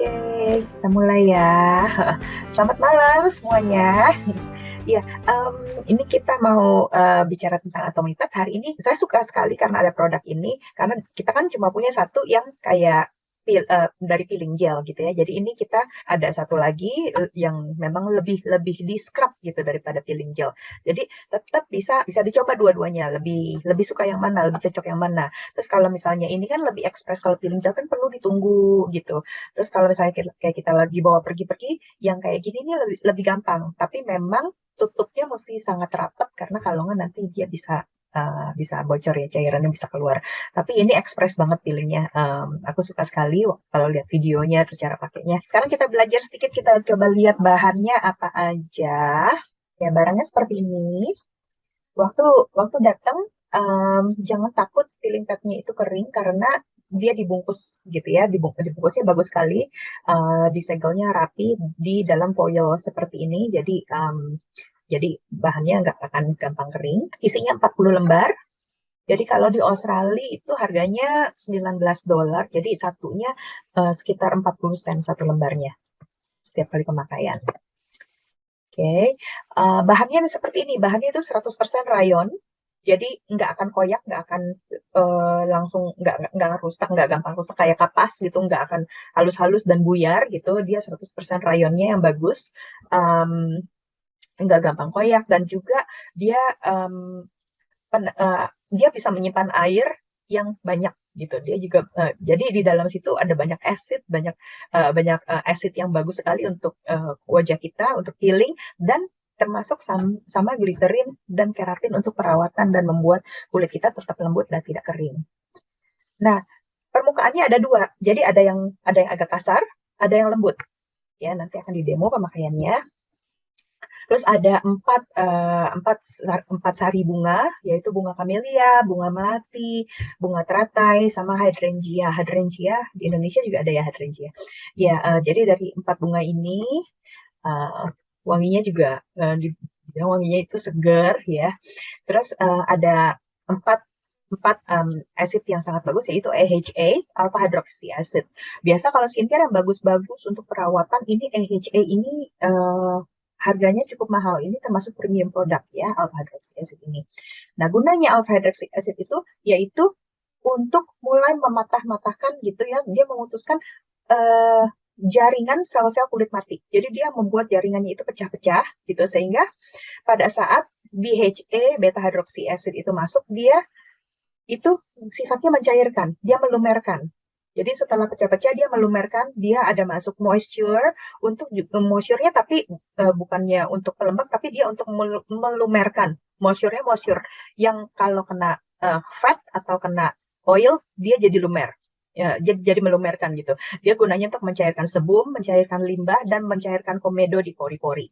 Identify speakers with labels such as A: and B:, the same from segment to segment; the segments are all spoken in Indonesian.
A: Oke, kita mulai ya. Selamat malam semuanya. Iya, ini kita mau bicara tentang Atomipat. Hari ini saya suka sekali karena ada produk ini, karena kita kan cuma punya satu yang kayak dari peeling gel gitu ya. Jadi ini kita ada satu lagi yang memang lebih lebih di scrub gitu daripada peeling gel. Jadi tetap bisa bisa dicoba dua-duanya. Lebih lebih suka yang mana, lebih cocok yang mana. Terus kalau misalnya ini kan lebih ekspres, kalau peeling gel kan perlu ditunggu gitu. Terus kalau misalnya kayak kita lagi bawa pergi-pergi, yang kayak gini ini lebih lebih gampang. Tapi memang tutupnya mesti sangat rapat karena kalau nggak nanti dia bisa bocor ya, cairannya bisa keluar. Tapi ini ekspres banget feelingnya. Aku suka sekali kalau lihat videonya terus cara pakainya. Sekarang kita belajar sedikit, kita coba lihat bahannya apa aja. Ya, barangnya seperti ini. Waktu waktu datang, jangan takut peeling padnya itu kering karena dia dibungkus gitu ya, dibungkusnya bagus sekali, disegelnya rapi di dalam foil seperti ini. Jadi bahannya nggak akan gampang kering. Isinya 40 lembar. Jadi kalau di Australia itu harganya $19. Jadi satunya sekitar 40 sen satu lembarnya setiap kali pemakaian. Oke, bahannya seperti ini. Bahannya itu 100% rayon. Jadi nggak akan koyak, nggak akan langsung nggak rusak, nggak gampang rusak kayak kapas gitu, nggak akan halus-halus dan buyar gitu. Dia 100% rayonnya yang bagus. Um, nggak gampang koyak dan juga dia um, dia bisa menyimpan air yang banyak gitu. Dia juga jadi di dalam situ ada banyak acid, banyak acid yang bagus sekali untuk wajah kita, untuk peeling, dan termasuk sama gliserin dan keratin untuk perawatan dan membuat kulit kita tetap lembut dan tidak kering. Nah, permukaannya ada dua. Jadi ada yang agak kasar, ada yang lembut. Ya, nanti akan di demo pemakaiannya. Terus ada empat sari bunga, yaitu bunga kamelia, bunga melati, bunga teratai, sama hydrangea. Hydrangea di Indonesia juga ada ya, hydrangea. Ya, jadi dari empat bunga ini, uh, wanginya juga, wanginya itu segar ya. Terus ada empat empat acid yang sangat bagus, yaitu AHA, alpha hydroxy acid. Biasa kalau skincare yang bagus-bagus untuk perawatan ini, AHA ini harganya cukup mahal. Ini termasuk premium produk ya, alpha hydroxy acid ini. Nah, gunanya alpha hydroxy acid itu yaitu untuk mulai mematah-matahkan gitu ya. Dia memutuskan eh, jaringan sel-sel kulit mati. Jadi dia membuat jaringannya itu pecah-pecah gitu, sehingga pada saat BHA, beta hydroxy acid itu masuk, dia itu sifatnya mencairkan, dia melumerkan. Jadi setelah pecah-pecah dia melumerkan, dia ada masuk moisture untuk moisture-nya, tapi bukannya untuk pelembab, tapi dia untuk melumerkan. Moisture-nya moisture yang kalau kena fat atau kena oil dia jadi lumer. Ya, jadi melumerkan gitu. Dia gunanya untuk mencairkan sebum, mencairkan limbah, dan mencairkan komedo di pori-pori.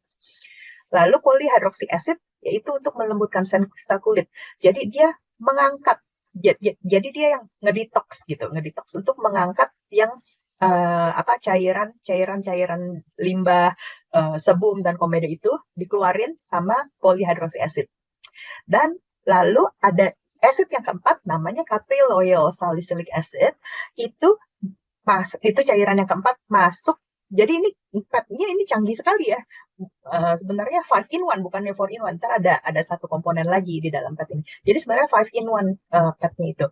A: Lalu polyhydroxy acid yaitu untuk melembutkan sel kulit. Jadi dia mengangkat, jadi dia yang ngedetox gitu, ngedetox untuk mengangkat yang apa cairan limbah, sebum dan komedo itu dikeluarin sama polyhydroxy acid. Dan lalu ada acid yang keempat namanya capryl oil salicylic acid. Itu itu cairan yang keempat masuk. Jadi ini petnya ini canggih sekali ya. Sebenarnya five in one, bukannya four in one. Ntar ada satu komponen lagi di dalam pet ini. Jadi sebenarnya five in one petnya itu.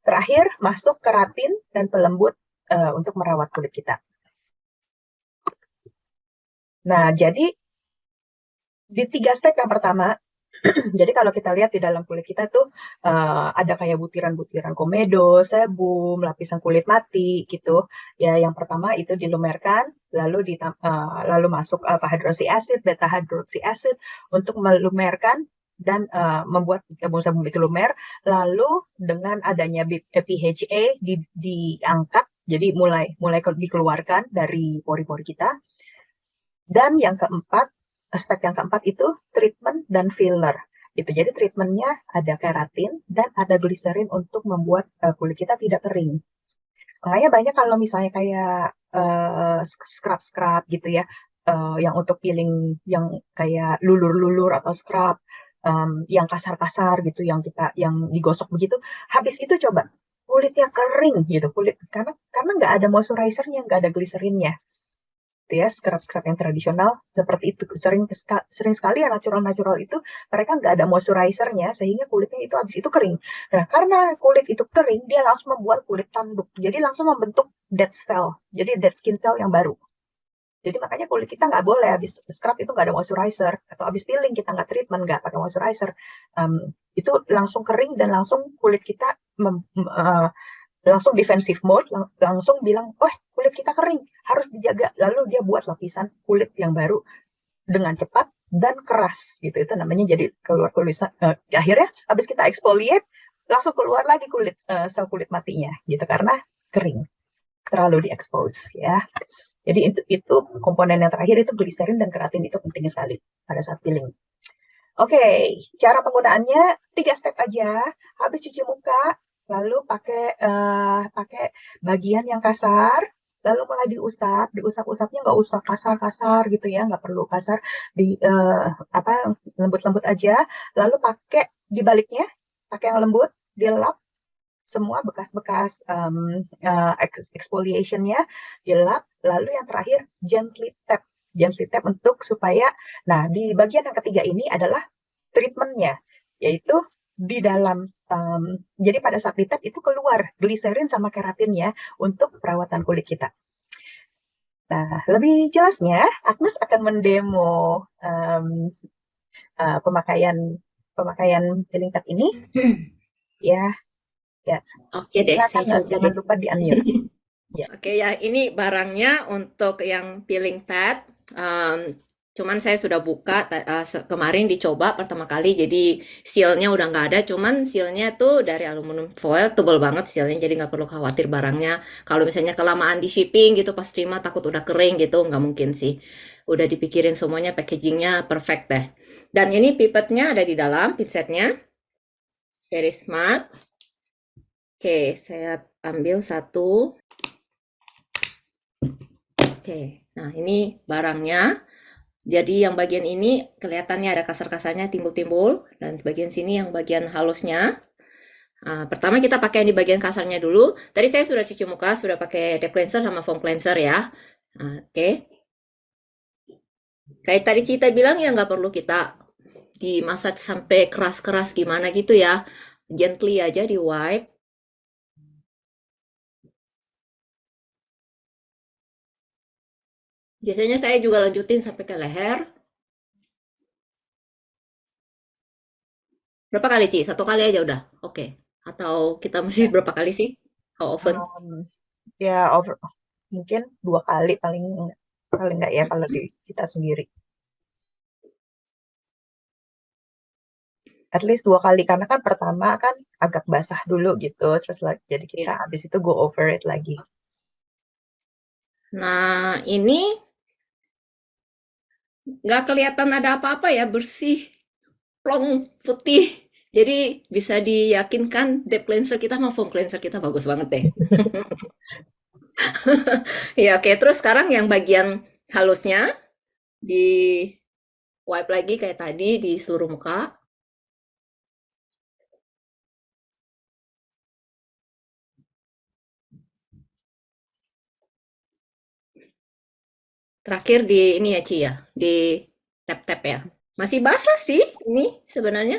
A: Terakhir masuk keratin dan pelembut untuk merawat kulit kita. Nah, jadi di 3 step yang pertama, jadi kalau kita lihat di dalam kulit kita tuh ada kayak butiran-butiran komedo, sebum, lapisan kulit mati gitu. Ya, yang pertama itu dilumerkan, lalu masuk alpha hydroxy acid, beta hydroxy acid untuk melumerkan dan membuat sebum-sebum itu lumer. Lalu dengan adanya PHA diangkat, jadi mulai mulai dikeluarkan dari pori-pori kita. Dan step yang keempat itu treatment dan filler. Gitu. Jadi treatmentnya ada keratin dan ada gliserin untuk membuat kulit kita tidak kering. Makanya banyak kalau misalnya kayak scrub-scrub gitu ya, yang untuk peeling yang kayak lulur-lulur atau scrub yang kasar-kasar gitu, yang digosok begitu. Habis itu coba kulitnya kering gitu, karena nggak ada moisturizer-nya, nggak ada gliserinnya. Gitu ya, scrub-scrub yang tradisional seperti itu sering sekali yang natural-natural itu mereka nggak ada moisturizer-nya sehingga kulitnya itu habis itu kering. Nah, karena kulit itu kering, dia langsung membuat kulit tanduk. Jadi langsung membentuk dead cell. Jadi dead skin cell yang baru. Jadi makanya kulit kita nggak boleh habis scrub itu nggak ada moisturizer atau habis peeling kita nggak treatment nggak pakai moisturizer. Itu langsung kering dan langsung kulit kita langsung defensive mode, langsung bilang, oh kulit kita kering, harus dijaga. Lalu dia buat lapisan kulit yang baru dengan cepat dan keras gitu. Itu namanya jadi keluar kulit. Akhirnya habis kita exfoliate, langsung keluar lagi sel kulit matinya gitu karena kering, terlalu diekspos ya. Jadi itu komponen yang terakhir itu gliserin dan keratin itu penting sekali pada saat peeling. Oke, cara penggunaannya 3 step aja. Habis cuci muka, lalu pakai bagian yang kasar, lalu mulai diusap-usapnya nggak usah kasar-kasar gitu ya, nggak perlu kasar, apa lembut-lembut aja. Lalu pakai dibaliknya, pakai yang lembut, dilap semua bekas-bekas exfoliation-nya dilap, lalu yang terakhir gently tap untuk supaya, nah di bagian yang ketiga ini adalah treatmentnya, yaitu di dalam, jadi pada saat di tap itu keluar gliserin sama keratinnya untuk perawatan kulit kita. Nah, lebih jelasnya Agnes akan mendemo pemakaian peeling tap ini ya. Ya,
B: Oke deh,
A: silakan
B: saya coba
A: jangan
B: deh.
A: lupa di unmute. Ya.
B: Oke ya, ini barangnya untuk yang peeling pad. Cuman saya sudah buka kemarin dicoba pertama kali, jadi sealnya udah nggak ada. Cuman sealnya tuh dari aluminium foil, tebel banget sealnya, jadi nggak perlu khawatir barangnya. Kalau misalnya kelamaan di shipping gitu pas terima takut udah kering gitu, nggak mungkin sih. Udah dipikirin semuanya, packagingnya perfect deh. Dan ini pipetnya ada di dalam, pinsetnya. Very smart. Oke, saya ambil satu. Oke, nah ini barangnya. Jadi yang bagian ini kelihatannya ada kasar-kasarnya timbul-timbul, dan bagian sini yang bagian halusnya. Pertama kita pakai yang di bagian kasarnya dulu. Tadi saya sudah cuci muka, sudah pakai deep cleanser sama foam cleanser ya. Oke. Kayak tadi Cita bilang ya nggak perlu kita dimasak sampai keras-keras gimana gitu ya. Gently aja di wipe. Biasanya saya juga lanjutin sampai ke leher. Berapa kali, Ci? Satu kali aja udah? Oke. Atau kita mesti
A: Ya.
B: berapa kali sih? How often?
A: Ya mungkin 2 kali paling nggak ya kalau di kita sendiri. At least 2 kali karena kan pertama kan agak basah dulu gitu, terus jadi kita
B: Ya.
A: habis itu go over it lagi.
B: Nah, ini nggak kelihatan ada apa-apa ya, bersih, plong, putih. Jadi bisa diyakinkan deep cleanser kita sama foam cleanser kita bagus banget deh. Ya, oke. Terus sekarang yang bagian halusnya di wipe lagi kayak tadi di seluruh muka. Terakhir di ini ya, Ci ya, di tap-tap ya. Masih basah sih ini sebenarnya.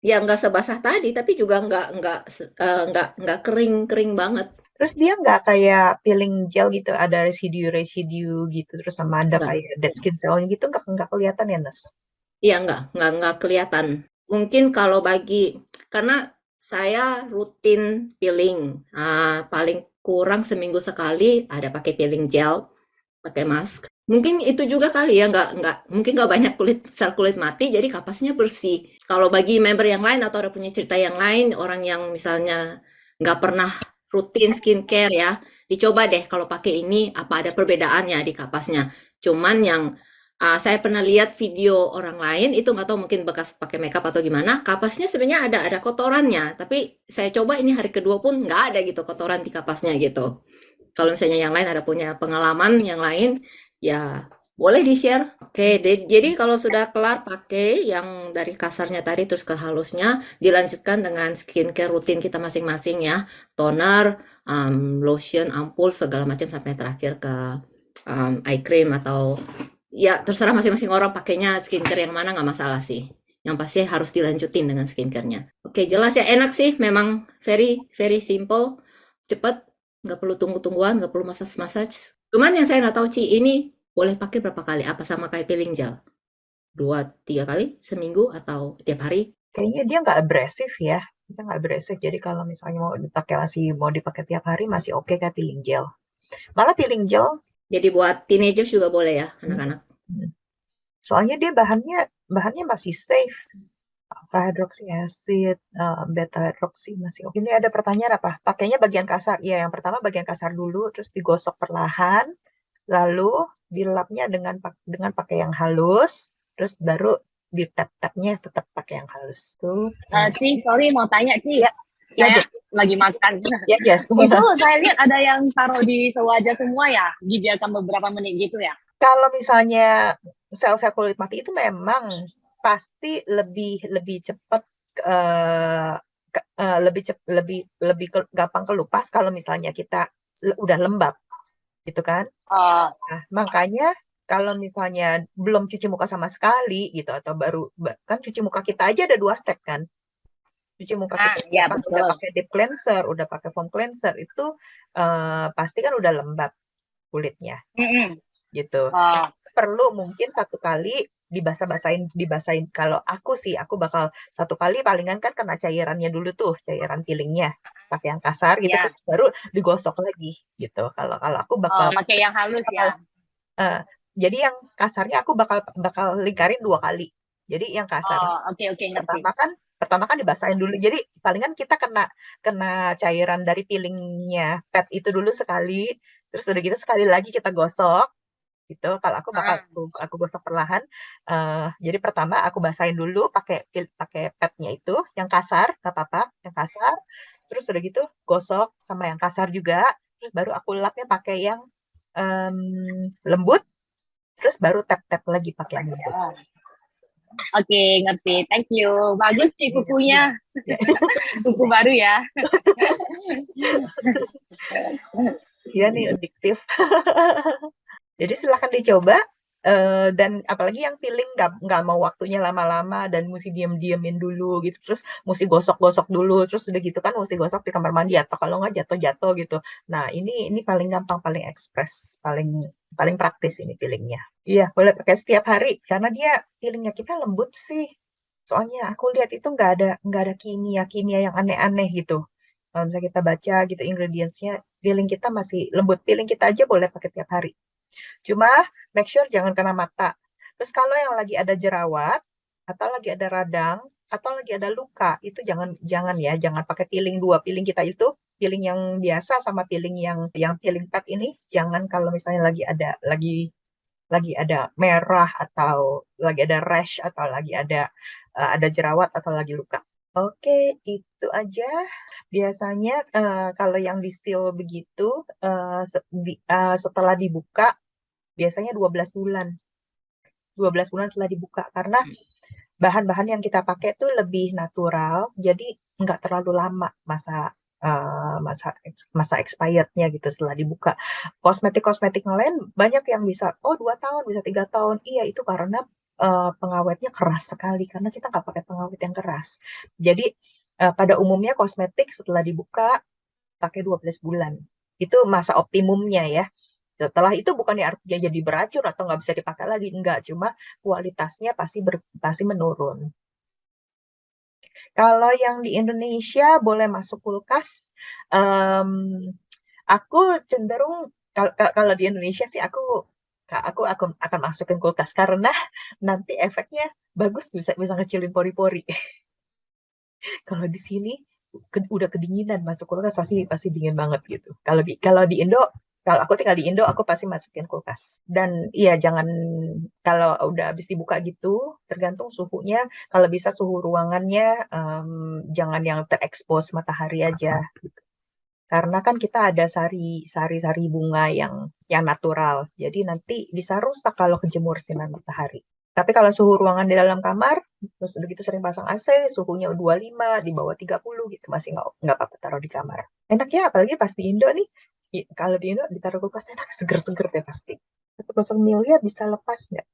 B: Ya nggak sebasah tadi, tapi juga nggak kering-kering banget.
A: Terus dia nggak kayak peeling gel gitu, ada residu-residu gitu, terus sama ada
B: Nggak.
A: kayak dead skin cell-nya gitu nggak kelihatan ya, Nas?
B: Iya, nggak kelihatan. Mungkin kalau karena saya rutin peeling, paling kurang seminggu sekali ada pakai peeling gel, pakai mask. Mungkin itu juga kali ya, mungkin nggak banyak sel kulit mati, jadi kapasnya bersih. Kalau bagi member yang lain atau ada punya cerita yang lain, orang yang misalnya nggak pernah rutin skincare ya, dicoba deh kalau pakai ini, apa ada perbedaannya di kapasnya. Cuman yang saya pernah lihat video orang lain itu nggak tahu mungkin bekas pakai makeup atau gimana, kapasnya sebenarnya ada kotorannya, tapi saya coba ini hari kedua pun nggak ada gitu kotoran di kapasnya gitu. Kalau misalnya yang lain ada punya pengalaman yang lain, ya Boleh di-share? Oke, jadi kalau sudah kelar pakai yang dari kasarnya tadi terus ke halusnya, dilanjutkan dengan skincare rutin kita masing-masing ya. Toner, lotion, ampul, segala macam sampai terakhir ke eye cream atau ya terserah masing-masing orang pakainya skincare yang mana nggak masalah sih. Yang pasti harus dilanjutin dengan skincare-nya. Oke, jelas ya, enak sih, memang very very simple, cepet, nggak perlu tunggu-tungguan, nggak perlu massage-massage. Cuman yang saya nggak tahu Ci, ini boleh pakai berapa kali? Apa sama kayak peeling gel? 2, 3 kali seminggu atau tiap hari?
A: Kayaknya dia nggak agresif ya. Dia nggak agresif. Jadi kalau misalnya mau dipakai tiap hari masih oke kayak peeling gel. Malah peeling gel,
B: Jadi buat teenagers juga boleh ya,
A: hmm,
B: anak-anak?
A: hmm. Soalnya dia bahannya masih safe. Alpha hydroxy acid, beta hydroxy masih oke. Ini ada pertanyaan apa? Pakainya bagian kasar. Iya, yang pertama bagian kasar dulu, terus digosok perlahan, lalu dilapnya dengan pakai yang halus, terus baru di tap-tapnya tetap pakai yang halus. Tuh.
C: Ci, sorry mau tanya Ci ya.
A: Ya,
C: Saya
A: Jess.
C: lagi makan.
A: Ya, Jess.
C: Itu saya lihat ada yang taruh di sewaja semua ya, dibiarkan beberapa menit gitu ya.
A: Kalau misalnya sel-sel kulit mati itu memang pasti lebih lebih cepat eh, lebih gampang kelupas kalau misalnya kita udah lembab gitu kan.
C: Oh,
A: Nah, makanya kalau misalnya belum cuci muka sama sekali gitu atau kan cuci muka kita aja ada 2 step kan. Cuci muka kita
C: ya
A: udah
C: betul.
A: pakai deep cleanser, udah pakai foam cleanser itu pasti kan udah lembab kulitnya
C: Mm-mm.
A: gitu.
C: Oh,
A: Perlu mungkin 1 kali dibasahin. Kalau aku sih aku bakal 1 kali palingan kan kena cairannya dulu tuh, cairan peelingnya pakai yang kasar gitu
C: ya.
A: terus baru digosok lagi gitu. Kalau kalau aku bakal,
C: Oh, pakai yang halus
A: bakal
C: ya.
A: eh, jadi yang kasarnya aku bakal bakal lingkarin 2 kali. Jadi yang kasar
C: Oh, oke oke ngerti.
A: pertama kan dibasahin dulu. Jadi palingan kita kena kena cairan dari peelingnya pad itu dulu sekali, terus udah gitu sekali lagi kita gosok gitu. Kalau
C: Ah,
A: aku gosok perlahan. Jadi pertama aku basahin dulu pakai padnya itu yang kasar, nggak apa-apa, yang kasar. Terus udah gitu gosok sama yang kasar juga. Terus baru aku lapnya pakai yang em, lembut. Terus baru tap-tap lagi pakai yang lembut.
C: oke ngerti. Thank you. Bagus sih bukunya.
A: Ya,
C: Buku baru ya.
A: iya nih adiktif. Jadi silahkan dicoba. Dan apalagi yang peeling nggak mau waktunya lama-lama dan mesti diem-diemin dulu gitu. Terus mesti gosok-gosok dulu. Terus udah gitu kan mesti gosok di kamar mandi atau kalau nggak jatuh-jatuh gitu. Nah ini paling gampang, paling ekspres, paling paling praktis ini peelingnya. Iya boleh pakai setiap hari karena dia peelingnya kita lembut sih. Soalnya aku lihat itu nggak ada kimia-kimia yang aneh-aneh gitu. Kalau misalnya kita baca gitu ingredientsnya, peeling kita masih lembut. Peeling kita aja boleh pakai tiap hari. Cuma make sure jangan kena mata. Terus kalau yang lagi ada jerawat atau lagi ada radang atau lagi ada luka itu jangan jangan ya, jangan pakai peeling dua. Peeling kita itu peeling yang biasa sama peeling yang peeling pad ini jangan kalau misalnya lagi ada merah atau lagi ada rash atau lagi ada jerawat atau lagi luka. Oke, itu aja. Biasanya kalau yang di seal begitu setelah dibuka biasanya 12 bulan. 12 bulan setelah dibuka karena bahan-bahan yang kita pakai tuh lebih natural, jadi nggak terlalu lama masa eh, masa masa expirednya gitu setelah dibuka. Kosmetik-kosmetik yang lain banyak yang bisa 2 tahun, bisa 3 tahun. Iya itu karena pengawetnya keras sekali karena kita nggak pakai pengawet yang keras. Jadi pada umumnya kosmetik setelah dibuka pakai 12 bulan. Itu masa optimumnya ya. Setelah itu bukannya artinya jadi beracun atau nggak bisa dipakai lagi. Enggak, cuma kualitasnya pasti menurun. Kalau yang di Indonesia boleh masuk kulkas, em, aku cenderung kalau di Indonesia sih aku akan masukin kulkas karena nanti efeknya bagus bisa bisa ngecilin pori-pori. Kalau di sini udah kedinginan masuk kulkas pasti pasti dingin banget gitu. Kalau di Indo, kalau aku tinggal di Indo, aku pasti masukin kulkas. Dan iya jangan kalau udah habis dibuka gitu, tergantung suhunya. Kalau bisa suhu ruangannya jangan yang terekspos matahari aja. Karena kan kita ada sari bunga yang natural. Jadi nanti bisa rusak kalau kejemur sinar matahari. Tapi kalau suhu ruangan di dalam kamar, terus begitu sering pasang AC, suhunya 25, di bawah 30 gitu, masih nggak apa-apa taruh di kamar. Enak ya, apalagi pas di Indo nih. Kalau di Indo ditaruh kulkas enak, seger-seger deh pasti. Gosok milia bisa lepas nggak?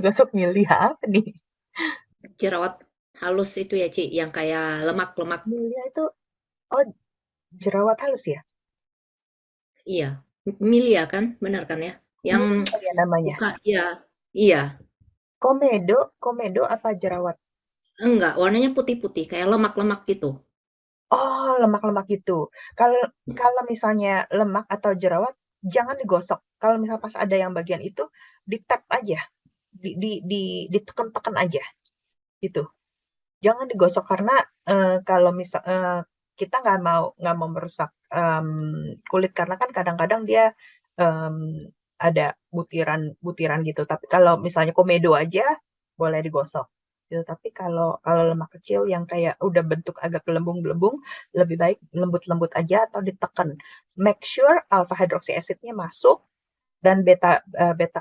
A: Gosok milia apa nih?
B: Jerawat halus itu ya, Ci, yang kayak lemak-lemak.
A: Milia itu, oh jerawat halus ya?
B: Iya, milia kan, benar kan ya? Yang
A: Milia ya namanya.
B: buka, iya, iya.
A: Komedo apa jerawat?
B: Enggak, warnanya putih-putih, kayak lemak-lemak gitu.
A: Oh, lemak-lemak gitu. Kalau kalau misalnya lemak atau jerawat, jangan digosok. Kalau misalnya pas ada yang bagian itu, di tap aja, ditekan-tekan aja, gitu. Jangan digosok karena kalau misal kita nggak mau merusak kulit karena kan kadang-kadang dia em, ada butiran-butiran gitu. Tapi kalau misalnya komedo aja boleh digosok. Gitu. Tapi kalau kalau lemak kecil yang kayak udah bentuk agak gelembung-gelembung, lebih baik lembut-lembut aja atau ditekan. Make sure alpha hydroxy acidnya masuk dan beta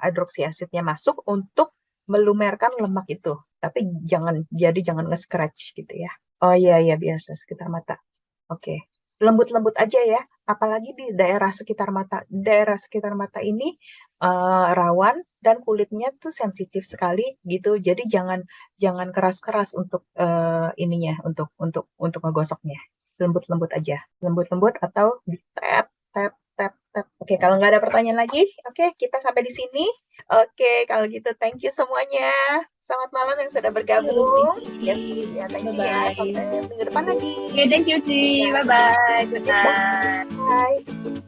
A: hydroxy acidnya masuk untuk melumerkan lemak itu. Tapi jangan nge-scratch gitu ya. Oh iya iya biasa sekitar mata. Oke. Lembut-lembut aja ya. Apalagi di daerah sekitar mata. Daerah sekitar mata ini rawan dan kulitnya tuh sensitif sekali gitu. Jadi jangan jangan keras-keras untuk ininya untuk ngegosoknya. Lembut-lembut aja. Lembut-lembut atau di tap tap tap tap. Oke, kalau nggak ada pertanyaan lagi, oke, kita sampai di sini. Oke, kalau gitu thank you semuanya. Selamat malam yang sudah bergabung. Yes, ya, thank you ya.
B: Bye-bye.
A: Sampai minggu depan lagi.
C: Oke, thank you, Ci. Bye-bye. Good night.
A: Bye.